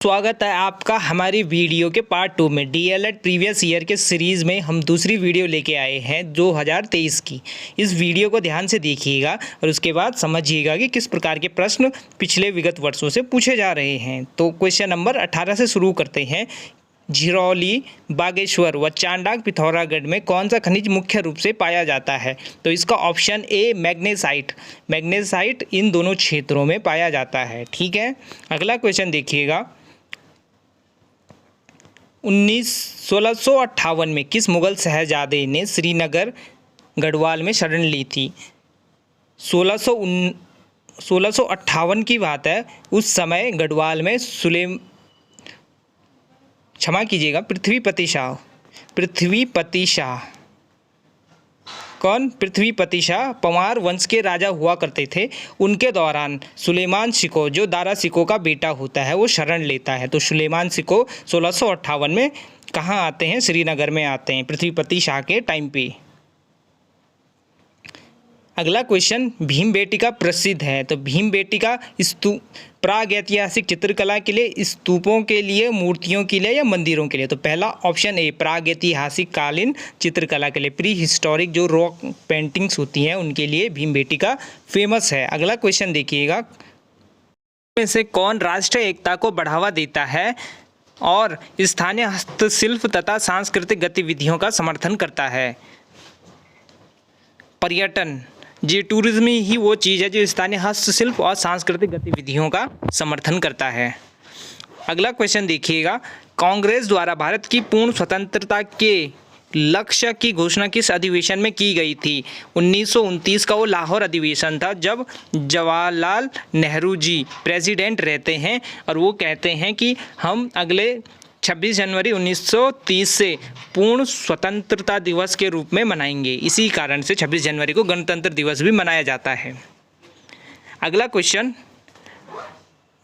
स्वागत है आपका हमारी वीडियो के पार्ट 2 में। डीएलएड प्रीवियस ईयर के सीरीज़ में हम दूसरी वीडियो लेके आए हैं 2023 की। इस वीडियो को ध्यान से देखिएगा और उसके बाद समझिएगा कि किस प्रकार के प्रश्न पिछले विगत वर्षों से पूछे जा रहे हैं। तो क्वेश्चन नंबर 18 से शुरू करते हैं। झिरौली, बागेश्वर व चांडाक पिथौरागढ़ में कौन सा खनिज मुख्य रूप से पाया जाता है? तो इसका ऑप्शन ए मैग्नेसाइट। मैग्नेसाइट इन दोनों क्षेत्रों में पाया जाता है। ठीक है, अगला क्वेश्चन देखिएगा। 1658 में किस मुगल शहजादे ने श्रीनगर गढ़वाल में शरण ली थी? 1658 की बात है। उस समय गढ़वाल में पृथ्वीपति शाह। कौन? पृथ्वीपति शाह पंवार वंश के राजा हुआ करते थे। उनके दौरान सुलेमान शिको, जो दारा शिको का बेटा होता है, वो शरण लेता है। तो सुलेमान शिको 1658 में कहाँ आते हैं? श्रीनगर में आते हैं, पृथ्वीपति शाह के टाइम पे। अगला क्वेश्चन, भीमबेटका प्रसिद्ध है। तो भीमबेटका स्तूप प्रागैतिहासिक चित्रकला के लिए, स्तूपों के लिए, मूर्तियों के लिए या मंदिरों के लिए? तो पहला ऑप्शन ए प्रागैतिहासिक कालीन चित्रकला के लिए, प्री हिस्टोरिक जो रॉक पेंटिंग्स होती हैं उनके लिए भीमबेटका फेमस है। अगला क्वेश्चन देखिएगा। में से कौन राष्ट्रीय एकता को बढ़ावा देता है और स्थानीय हस्तशिल्प तथा सांस्कृतिक गतिविधियों का समर्थन करता है? पर्यटन। जी, टूरिज्म ही वो चीज़ है जो स्थानीय हस्तशिल्प और सांस्कृतिक गतिविधियों का समर्थन करता है। अगला क्वेश्चन देखिएगा। कांग्रेस द्वारा भारत की पूर्ण स्वतंत्रता के लक्ष्य की घोषणा किस अधिवेशन में की गई थी? 1929 का वो लाहौर अधिवेशन था, जब जवाहरलाल नेहरू जी प्रेसिडेंट रहते हैं और वो कहते हैं कि हम अगले 26 जनवरी 1930 से पूर्ण स्वतंत्रता दिवस के रूप में मनाएंगे। इसी कारण से 26 जनवरी को गणतंत्र दिवस भी मनाया जाता है। अगला क्वेश्चन,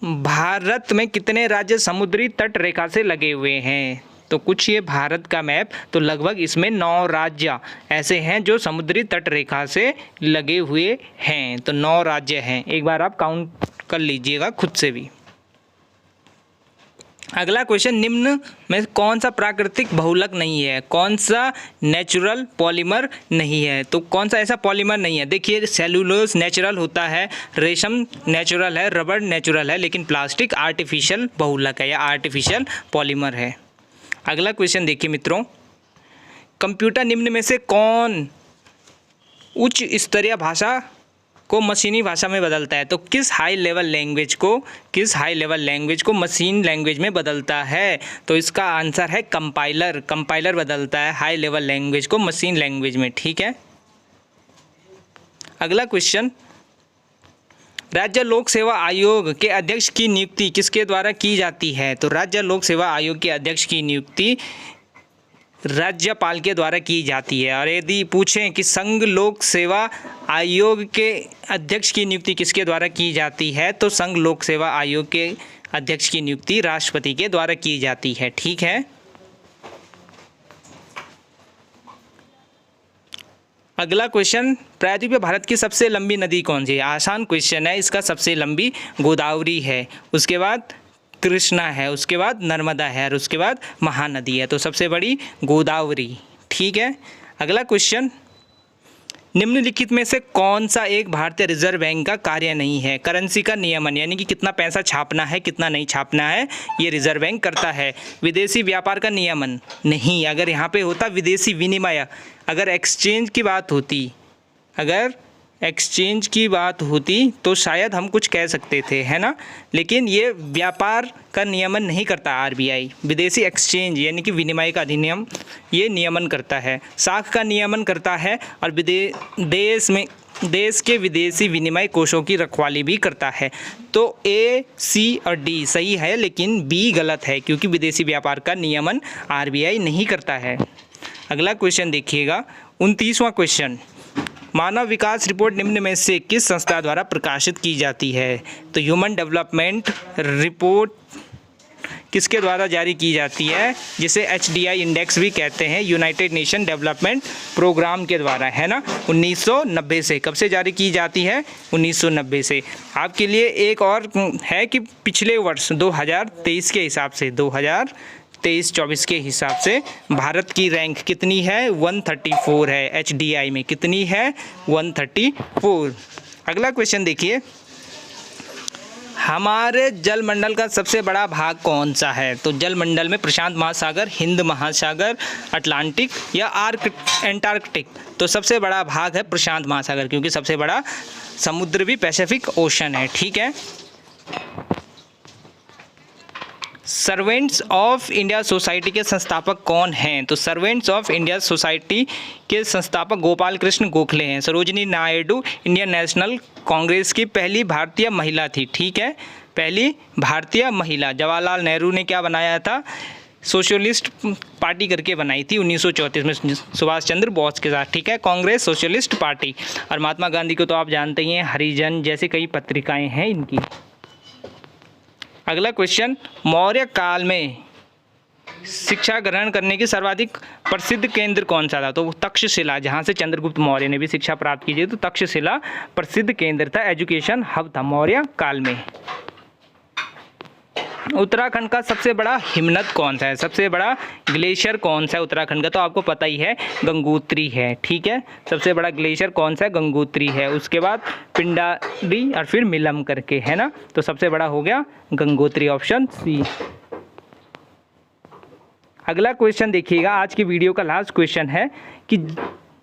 भारत में कितने राज्य समुद्री तट रेखा से लगे हुए हैं? तो कुछ ये भारत का मैप, तो लगभग इसमें 9 राज्य ऐसे हैं जो समुद्री तट रेखा से लगे हुए हैं। तो 9 राज्य हैं, एक बार आप काउंट कर लीजिएगा खुद से भी। अगला क्वेश्चन, निम्न में कौन सा प्राकृतिक बहुलक नहीं है? कौन सा नेचुरल पॉलीमर नहीं है? तो कौन सा ऐसा पॉलीमर नहीं है? देखिए, सेलुलोज नेचुरल होता है, रेशम नेचुरल है, रबर नेचुरल है, लेकिन प्लास्टिक आर्टिफिशियल बहुलक है या आर्टिफिशियल पॉलीमर है। अगला क्वेश्चन देखिए मित्रों, कंप्यूटर निम्न में से कौन उच्च स्तरीय भाषा को मशीनी भाषा में बदलता है? तो किस हाई लेवल लैंग्वेज को मशीन लैंग्वेज में बदलता है? तो इसका आंसर है कंपाइलर बदलता है हाई लेवल लैंग्वेज को मशीन लैंग्वेज में। ठीक है, अगला क्वेश्चन, राज्य लोक सेवा आयोग के अध्यक्ष की नियुक्ति किसके द्वारा की जाती है? तो राज्य लोक सेवा आयोग के अध्यक्ष की नियुक्ति राज्यपाल के द्वारा की जाती है। और यदि पूछें कि संघ लोक सेवा आयोग के अध्यक्ष की नियुक्ति किसके द्वारा की जाती है, तो संघ लोक सेवा आयोग के अध्यक्ष की नियुक्ति राष्ट्रपति के द्वारा की जाती है। ठीक है, अगला क्वेश्चन, पृथ्वी पे भारत की सबसे लंबी नदी कौन सी है? आसान क्वेश्चन है, इसका सबसे लंबी गोदावरी है, उसके बाद कृष्णा है, उसके बाद नर्मदा है और उसके बाद महानदी है। तो सबसे बड़ी गोदावरी। ठीक है, अगला क्वेश्चन, निम्नलिखित में से कौन सा एक भारतीय रिजर्व बैंक का कार्य नहीं है? करेंसी का नियमन, यानी कि कितना पैसा छापना है कितना नहीं छापना है, ये रिजर्व बैंक करता है। विदेशी व्यापार का नियमन नहीं, अगर यहाँ पे होता विदेशी विनिमय, अगर एक्सचेंज की बात होती तो शायद हम कुछ कह सकते थे, है ना, लेकिन ये व्यापार का नियमन नहीं करता आरबीआई। विदेशी एक्सचेंज यानी कि विनिमय का अधिनियम ये नियमन करता है। साख का नियमन करता है और देश के विदेशी विनिमय कोषों की रखवाली भी करता है। तो ए, सी और डी सही है, लेकिन बी गलत है, क्योंकि विदेशी व्यापार का नियमन आरबीआई नहीं करता है। अगला क्वेश्चन देखिएगा, 29वां क्वेश्चन, मानव विकास रिपोर्ट निम्न में से किस संस्था द्वारा प्रकाशित की जाती है? तो ह्यूमन डेवलपमेंट रिपोर्ट किसके द्वारा जारी की जाती है, जिसे HDI इंडेक्स भी कहते हैं, यूनाइटेड नेशन डेवलपमेंट प्रोग्राम के द्वारा, है ना। 1990 से, कब से जारी की जाती है, 1990 से। आपके लिए एक और है कि पिछले वर्ष 2023 के हिसाब से, 2023-24 के हिसाब से भारत की रैंक कितनी है, 134 है। HDI में कितनी है, 134। अगला क्वेश्चन देखिए, हमारे जलमंडल का सबसे बड़ा भाग कौन सा है। तो जलमंडल में प्रशांत महासागर, हिंद महासागर, अटलांटिक या एंटार्कटिक। तो सबसे बड़ा भाग है प्रशांत महासागर, क्योंकि सबसे बड़ा समुद्र भी पैसिफिक ओशन है, ठीक है। सर्वेंट्स ऑफ इंडिया सोसाइटी के संस्थापक कौन हैं। तो सर्वेंट्स ऑफ इंडिया सोसाइटी के संस्थापक गोपाल कृष्ण गोखले हैं। सरोजिनी नायडू इंडियन नेशनल कांग्रेस की पहली भारतीय महिला थी, ठीक है, पहली भारतीय महिला। जवाहरलाल नेहरू ने क्या बनाया था, सोशलिस्ट पार्टी करके बनाई थी 1934 में सुभाष चंद्र बोस के साथ, ठीक है, कांग्रेस सोशलिस्ट पार्टी। और महात्मा गांधी को तो आप जानते ही हैं, हरिजन जैसे कई पत्रिकाएं हैं इनकी। अगला क्वेश्चन, मौर्य काल में शिक्षा ग्रहण करने की सर्वाधिक प्रसिद्ध केंद्र कौन सा था। तो तक्षशिला, जहाँ से चंद्रगुप्त मौर्य ने भी शिक्षा प्राप्त की थी, तो तक्षशिला प्रसिद्ध केंद्र था, एजुकेशन हब था मौर्य काल में। उत्तराखंड का सबसे बड़ा हिमनद कौन सा है, सबसे बड़ा ग्लेशियर कौन सा है उत्तराखंड का। तो आपको पता ही है, गंगोत्री है, ठीक है। सबसे बड़ा ग्लेशियर कौन सा है, गंगोत्री है। उसके बाद पिंडारी और फिर मिलम करके, है ना। तो सबसे बड़ा हो गया गंगोत्री, ऑप्शन सी। अगला क्वेश्चन देखिएगा, आज की वीडियो का लास्ट क्वेश्चन है कि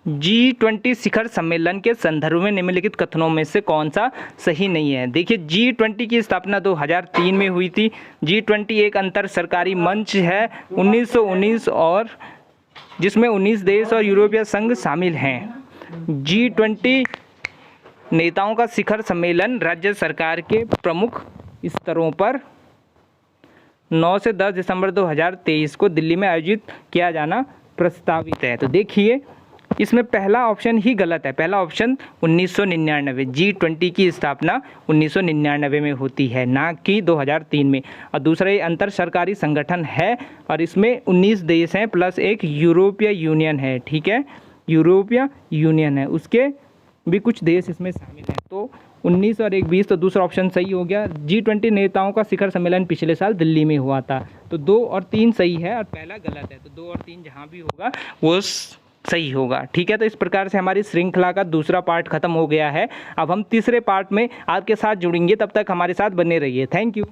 G20 शिखर सम्मेलन के संदर्भ में निम्नलिखित कथनों में से कौन सा सही नहीं है। देखिए, G20 की स्थापना 2003 में हुई थी। G20 एक अंतर सरकारी मंच है 1919 और जिसमें 19 देश और यूरोपीय संघ शामिल हैं। G20 नेताओं का शिखर सम्मेलन राज्य सरकार के प्रमुख स्तरों पर 9 से 10 दिसंबर 2023 को दिल्ली में आयोजित किया जाना प्रस्तावित है। तो देखिए, इसमें पहला ऑप्शन ही गलत है। पहला ऑप्शन 1999, G20 की स्थापना 1999 में होती है, ना कि 2003 में। और दूसरा, ये अंतर सरकारी संगठन है और इसमें 19 देश हैं प्लस एक यूरोपीय यूनियन है, ठीक है, यूरोपीय यूनियन है, उसके भी कुछ देश इसमें शामिल हैं। तो 19 और 20, तो दूसरा ऑप्शन सही हो गया। G20 नेताओं का शिखर सम्मेलन पिछले साल दिल्ली में हुआ था। तो 2 और 3 सही है और पहला गलत है। तो 2 और 3 जहाँ भी होगा वो सही होगा, ठीक है। तो इस प्रकार से हमारी श्रृंखला का दूसरा पार्ट खत्म हो गया है। अब हम तीसरे पार्ट में आपके साथ जुड़ेंगे, तब तक हमारे साथ बने रहिए। Thank you.